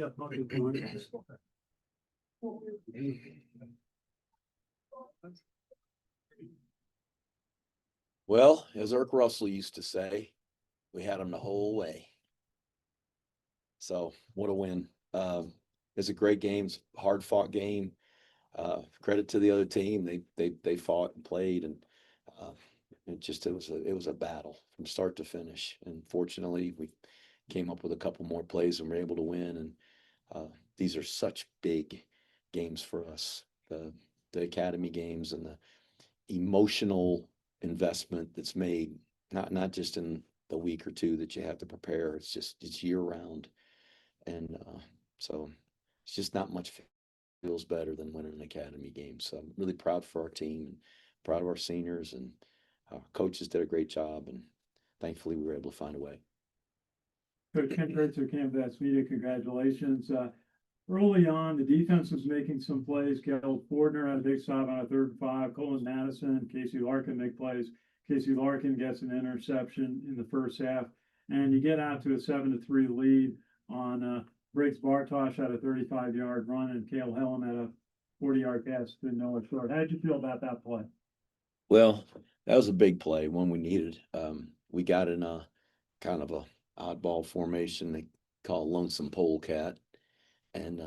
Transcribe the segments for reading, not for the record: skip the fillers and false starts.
Jeff Monken joining us. Well, as Irk Russell used to say, we had them the whole way. So what a win. It's a great game, it's a hard fought game. Credit to the other team. They fought and played, and it was a battle from start to finish. And fortunately we came up with a couple more plays and were able to win. And these are such big games for us. The academy games and the emotional investment that's made, not just in the week or two that you have to prepare. It's year round. And so it's just not much feels better than winning an academy game. So I'm really proud for our team and proud of our seniors, and our coaches did a great job, and thankfully we were able to find a way. Coach Ken Kurtzer, Canvas Media, congratulations. Early on, the defense was making some plays. Gerald Fordner had a big stop on a 3rd and 5. Colin Madison, Casey Larkin make plays. Casey Larkin gets an interception in the first half, and you get out to a 7-3 lead on Briggs Bartosh had a 35-yard run, and Cale Helm had a 40-yard pass to Noah Short. How did you feel about that play? Well, that was a big play, one we needed. We got in a kind of a oddball formation they call lonesome polecat, and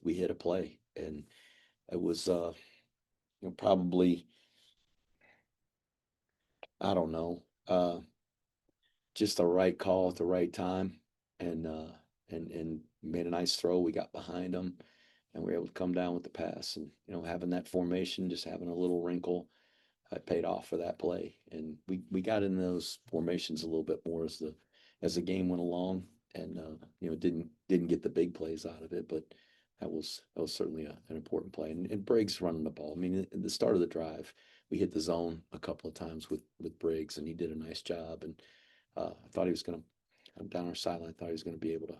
we hit a play, and it was probably, I don't know, just the right call at the right time, and made a nice throw. We got behind them, and we were able to come down with the pass. And having that formation, just having a little wrinkle, paid off for that play. And we got in those formations a little bit more as the game went along, and didn't get the big plays out of it, but that was certainly an important play. And Briggs running the ball. I mean, at the start of the drive, we hit the zone a couple of times with Briggs, and he did a nice job. And I thought he was going to, down our sideline, I thought he was going to be able to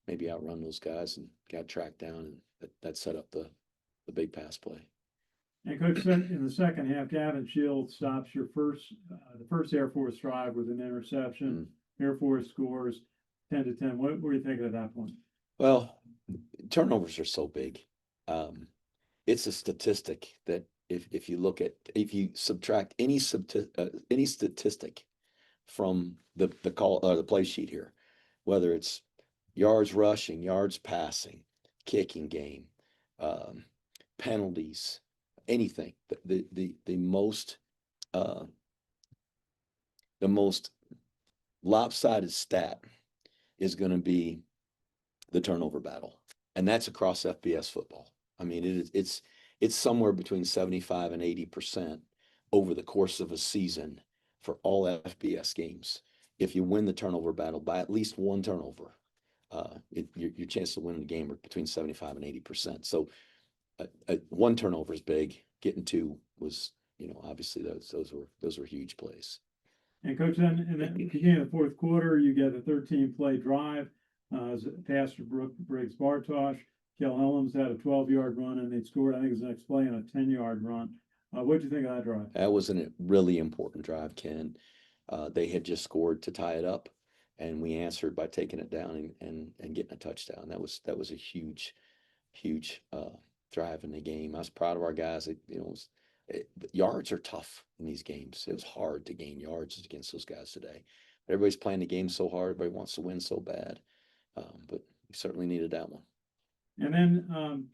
maybe outrun those guys, and got tracked down, and that set up the big pass play. And Coach, in the second half, Gavin Shields stops the first Air Force drive with an interception. Air Force scores 10-10. What were you thinking at that point? Well, turnovers are so big. It's a statistic that if you subtract any statistic from the play sheet here, whether it's yards rushing, yards passing, kicking game, penalties, anything, the most lopsided stat is going to be the turnover battle, and that's across FBS football. I mean, it's somewhere between 75 and 80% over the course of a season for all FBS games. If you win the turnover battle by at least one turnover, your chance of winning the game are between 75 and 80%. So one turnover is big. Getting two was, obviously those were huge plays. And Coach, then in the beginning of the fourth quarter, you get a 13-play drive. Pass to Briggs Bartosh. Kel Helms had a 12-yard run, and they scored, I think it was the next play, on a 10-yard run. What did you think of that drive? That was a really important drive, Ken. They had just scored to tie it up, and we answered by taking it down and getting a touchdown. That was a huge drive in the game. I was proud of our guys. Yards are tough in these games. It was hard to gain yards against those guys today. Everybody's playing the game so hard. Everybody wants to win so bad. But we certainly needed that one. And then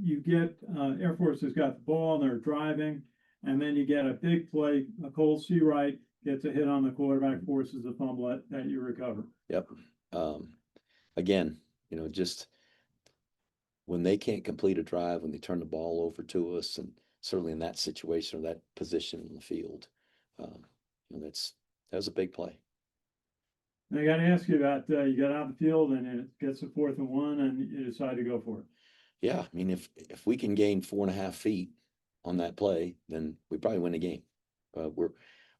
you get Air Force has got the ball and they're driving, and then you get a big play. Cole Seawright gets a hit on the quarterback, forces the fumble that you recover. Yep. Again, just when they can't complete a drive, when they turn the ball over to us, and certainly in that situation or that position in the field, that was a big play. And I got to ask you about you got out of the field and it gets a 4th and 1, and you decide to go for it. Yeah, I mean, if we can gain 4.5 feet on that play, then we probably win the game.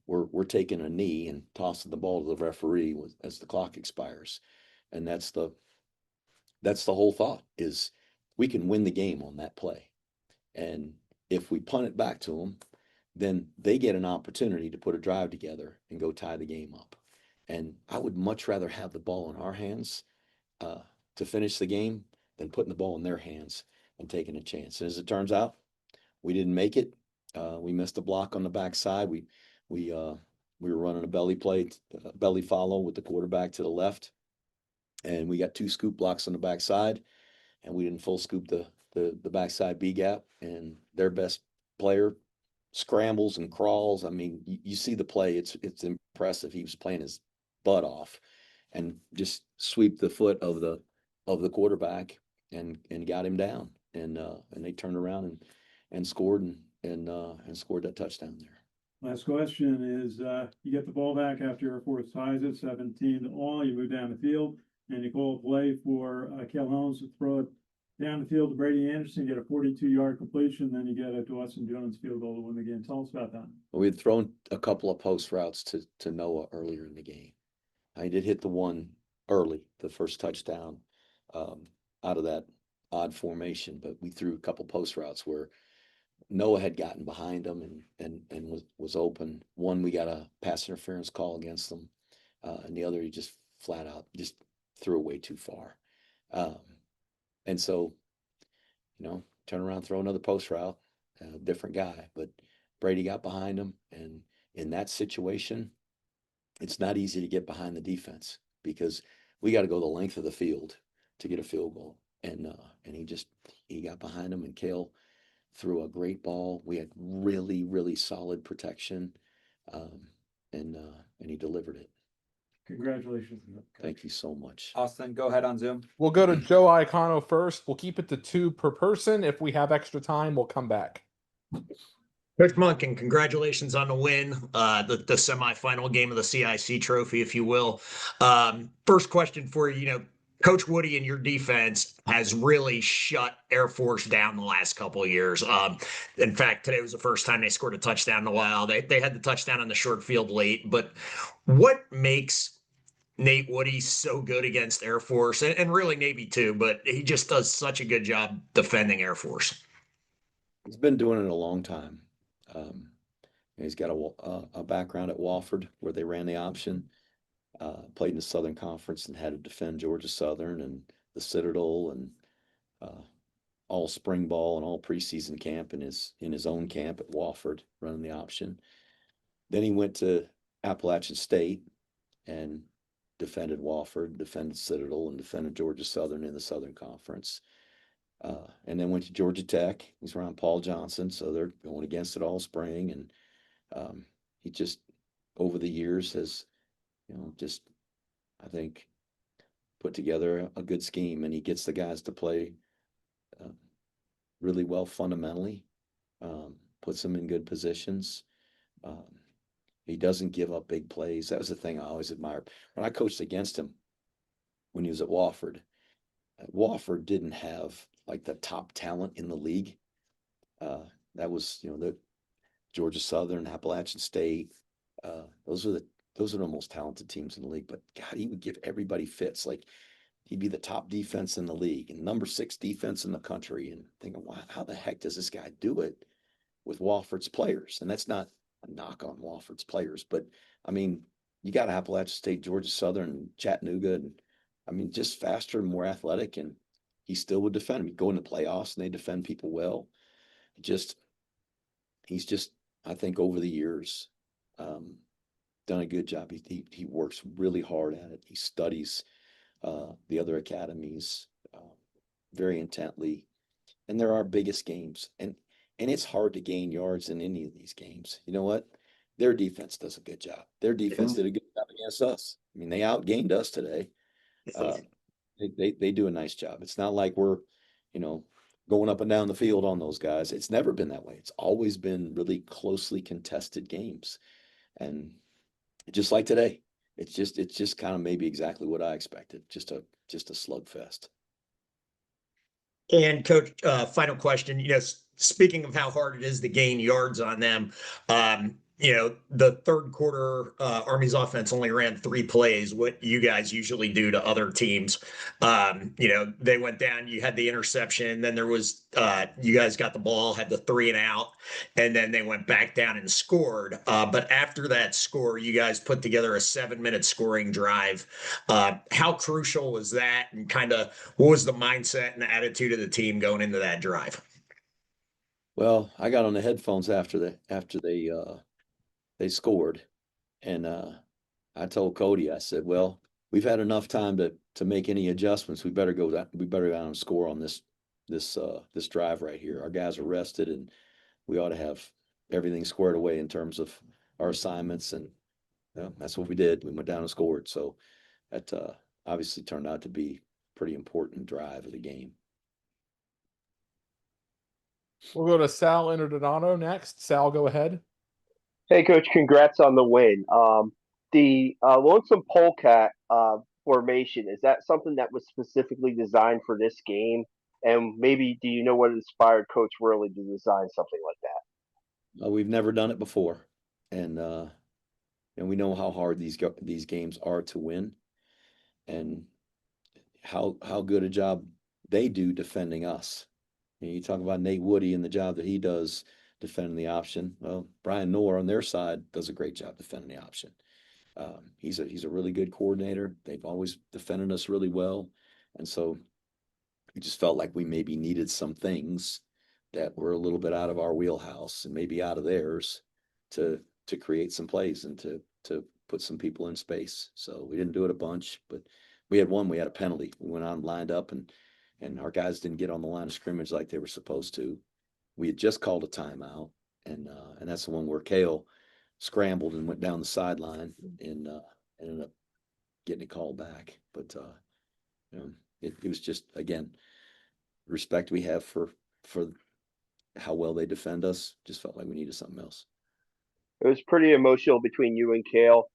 We're taking a knee and tossing the ball to the referee as the clock expires, and that's the whole thought, is we can win the game on that play. And if we punt it back to them, then they get an opportunity to put a drive together and go tie the game up. And I would much rather have the ball in our hands to finish the game than putting the ball in their hands and taking a chance. And as it turns out, we didn't make it. We missed a block on the backside. We were running a belly play, belly follow with the quarterback to the left, and we got 2 scoop blocks on the backside, and we didn't full scoop the backside B gap, and their best player scrambles and crawls. I mean, you see the play. It's impressive. He was playing his butt off, and just sweep the foot of the quarterback and got him down, and they turned around and scored and scored that touchdown there. Last question is, you get the ball back after Air Force ties it 17-all. You move down the field and you call a play for Kel Helms to throw it down the field to Brady Anderson, get a 42-yard completion, then you get a Dawson Jones field goal to win the game. Tell us about that. We had thrown a couple of post routes to Noah earlier in the game. I did hit the one early, the first touchdown out of that odd formation, but we threw a couple post routes where Noah had gotten behind him and was open. One, we got a pass interference call against them, and the other, he just flat out just threw it way too far. And so, turn around, throw another post route, different guy, but Brady got behind him. And in that situation, it's not easy to get behind the defense because we got to go the length of the field to get a field goal. And he got behind him, and Kale threw a great ball. We had really, really solid protection, and he delivered it. Congratulations. Thank you so much. Austin, go ahead on Zoom. We'll go to Joe Iacono first. We'll keep it to 2 per person. If we have extra time, we'll come back. Coach Monken, congratulations on the win, the semifinal game of the CIC trophy, if you will. First question for you, Coach Woody and your defense has really shut Air Force down the last couple of years. In fact, today was the first time they scored a touchdown in a while. They had the touchdown on the short field late, but what makes Nate Woody so good against Air Force, and really Navy too, but he just does such a good job defending Air Force? He's been doing it a long time. He's got a background at Wofford where they ran the option, played in the Southern Conference and had to defend Georgia Southern and the Citadel and all spring ball and all preseason camp in his own camp at Wofford running the option. Then he went to Appalachian State and defended Wofford, defended Citadel, and defended Georgia Southern in the Southern Conference. And then went to Georgia Tech. He's around Paul Johnson, so they're going against it all spring. And he just, over the years, has, I think, put together a good scheme, and he gets the guys to play really well fundamentally, puts them in good positions. He doesn't give up big plays. That was the thing I always admired. When I coached against him when he was at Wofford didn't have like the top talent in the league. That was, the Georgia Southern, Appalachian State. Those are the most talented teams in the league. But God, he would give everybody fits. Like he'd be the top defense in the league and number 6 defense in the country. And thinking, wow, how the heck does this guy do it with Wofford's players? And that's not a knock on Wofford's players, but I mean, you got Appalachian State, Georgia Southern, Chattanooga, and I mean, just faster and more athletic, and he still would defend them. He'd go in the playoffs and they defend people well. He's just, I think over the years, done a good job. He works really hard at it. He studies the other academies very intently. And they're our biggest games. And it's hard to gain yards in any of these games. You know what? Their defense does a good job. Their defense did a good job against us. I mean, they outgained us today. They do a nice job. It's not like we're, going up and down the field on those guys. It's never been that way. It's always been really closely contested games. And just like today, it's just kind of maybe exactly what I expected. Just a slugfest. And Coach, final question, speaking of how hard it is to gain yards on them, the third quarter, Army's offense only ran 3 plays, what you guys usually do to other teams. They went down, you had the interception, then there was, you guys got the ball, had the 3-and-out, and then they went back down and scored. But after that score, you guys put together a 7-minute scoring drive. How crucial was that? And kind of what was the mindset and attitude of the team going into that drive? Well, I got on the headphones after they scored, and I told Cody, I said, "Well, we've had enough time to make any adjustments. We better go down and score on this drive right here. Our guys are rested, and we ought to have everything squared away in terms of our assignments." And that's what we did. We went down and scored. So that obviously turned out to be a pretty important drive of the game. We'll go to Sal Interdonato next. Sal, go ahead. Hey, Coach, congrats on the win. The Lonesome Polecat formation, is that something that was specifically designed for this game? And maybe do you know what inspired Coach Worley to design something like that? We've never done it before, and we know how hard these games are to win, and how good a job they do defending us. You talk about Nate Woody and the job that he does defending the option. Well, Brian Noor on their side does a great job defending the option. He's a really good coordinator. They've always defended us really well, and so we just felt like we maybe needed some things that were a little bit out of our wheelhouse and maybe out of theirs to create some plays and to put some people in space. So we didn't do it a bunch, but we had a penalty. We went on, lined up, and our guys didn't get on the line of scrimmage like they were supposed to. We had just called a timeout, and that's the one where Kale scrambled and went down the sideline and ended up getting it called back. But it was just, again, respect we have for how well they defend us. Just felt like we needed something else. It was pretty emotional between you and Kale.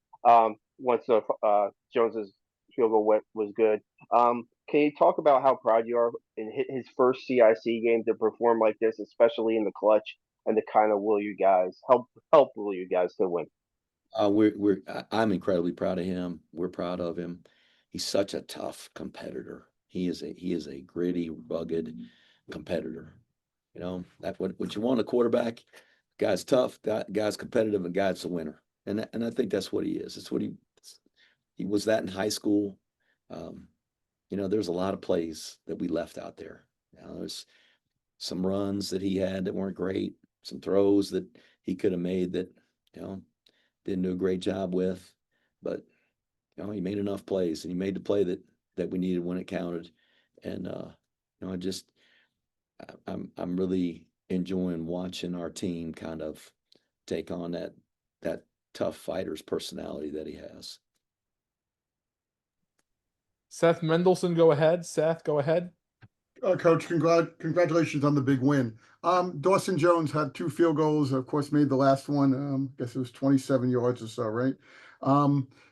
Once Jones's field goal was good. Can you talk about how proud you are in his first CIC game to perform like this, especially in the clutch, and to kind of will you guys to win? I'm incredibly proud of him. We're proud of him. He's such a tough competitor. He is a gritty, rugged competitor. That what you want in a quarterback. Guy's tough, guy's competitive, and guy's a winner. And I think that's what he is. It's what he was that in high school. There's a lot of plays that we left out there. There's some runs that he had that weren't great, some throws that he could have made that, didn't do a great job with. But, he made enough plays, and he made the play that we needed when it counted. And, I'm really enjoying watching our team kind of take on that tough fighter's personality that he has. Seth Mendelson, go ahead. Seth, go ahead. Coach, congratulations on the big win. Dawson Jones had 2 field goals, of course, made the last one. I guess it was 27 yards or so, right?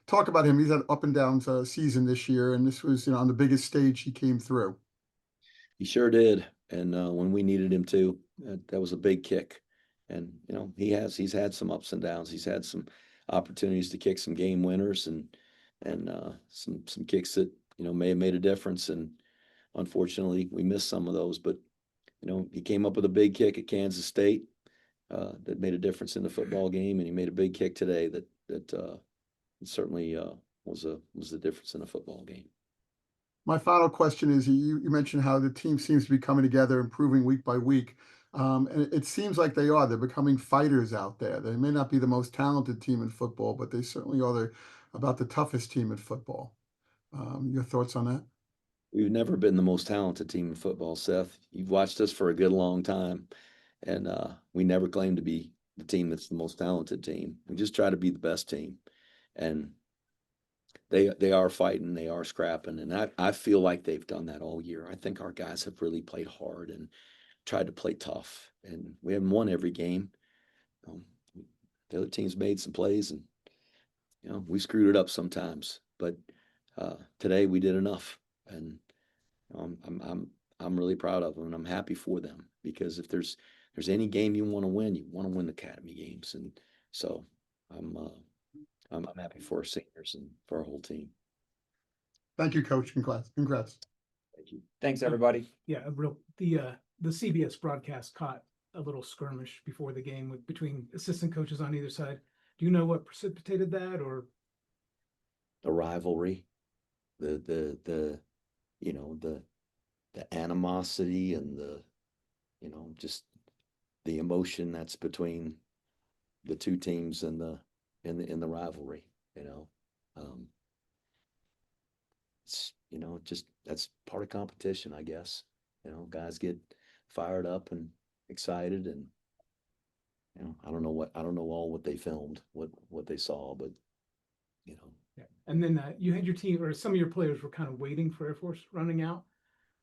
Talk about him. He's had up and down season this year, and this was, on the biggest stage he came through. He sure did. And when we needed him to, that was a big kick. And, he's had some ups and downs. He's had some opportunities to kick some game winners and some kicks that, may have made a difference. And unfortunately, we missed some of those. But, he came up with a big kick at Kansas State that made a difference in the football game. And he made a big kick today that certainly was the difference in the football game. My final question is, you mentioned how the team seems to be coming together, improving week by week. And it seems like they are. They're becoming fighters out there. They may not be the most talented team in football, but they certainly are about the toughest team in football. Your thoughts on that? We've never been the most talented team in football, Seth. You've watched us for a good long time, and we never claim to be the team that's the most talented team. We just try to be the best team, and they are fighting, they are scrapping, and I feel like they've done that all year. I think our guys have really played hard and tried to play tough, and we haven't won every game. The other teams made some plays, and we screwed it up sometimes, but today we did enough, and I'm really proud of them, and I'm happy for them, because if there's any game you want to win the Academy games, and So I'm happy for our seniors and for our whole team. Thank you, Coach. Congrats. Thank you. Thanks, everybody. Yeah, the CBS broadcast caught a little skirmish before the game between assistant coaches on either side. Do you know what precipitated that, or? The rivalry, the you know, the animosity and the, you know, just the emotion that's between the two teams and in the rivalry, you know. It's, you know, just that's part of competition, I guess. You know, guys get fired up and excited, and you know, I don't know all what they filmed, what they saw, but you know. Yeah. And then you had your team, or some of your players were kind of waiting for Air Force running out.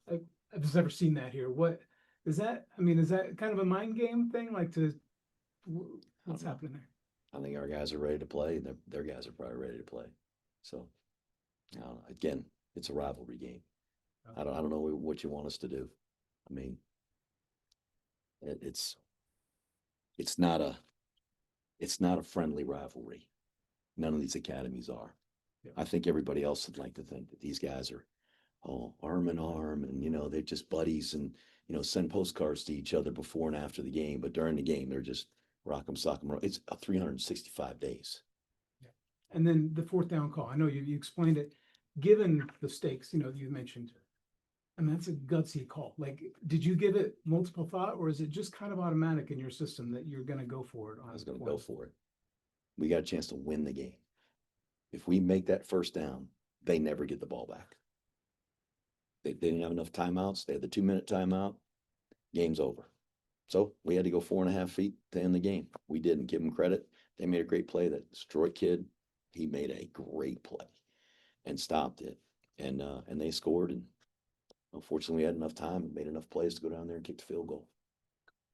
I've just never seen that here. What is that? I mean, is that kind of a mind game thing? Like what's happening there? I think our guys are ready to play, and their guys are probably ready to play. So, again, it's a rivalry game. I don't know what you want us to do. I mean, it's not a friendly rivalry. None of these academies are. Yeah. I think everybody else would like to think that these guys are arm in arm, and you know, they're just buddies, and you know, send postcards to each other before and after the game. But during the game, they're just rock 'em, sock 'em. It's 365 days. Yeah. And then the fourth down call. I know you explained it. Given the stakes, you know, you mentioned, I mean, that's a gutsy call. Like, did you give it multiple thought, or is it just kind of automatic in your system that you're going to go for it? I was going to go for it. We got a chance to win the game. If we make that first down, they never get the ball back. They didn't have enough timeouts. They had the 2-minute timeout. Game's over. So we had to go 4.5 feet to end the game. We didn't give them credit. They made a great play. That Detroit kid, he made a great play and stopped it. And they scored. And unfortunately, we had enough time and made enough plays to go down there and kick the field goal.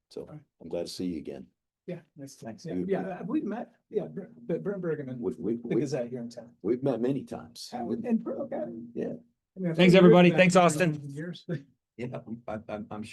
So I'm glad to see you again. Yeah, nice. Thanks. You- Yeah, we've met. Yeah, Brent Bergman, the Gazette here in town. We've met many times. And okay. Yeah. I mean, Thanks, everybody. Thanks, Austin. Years. Yeah, I'm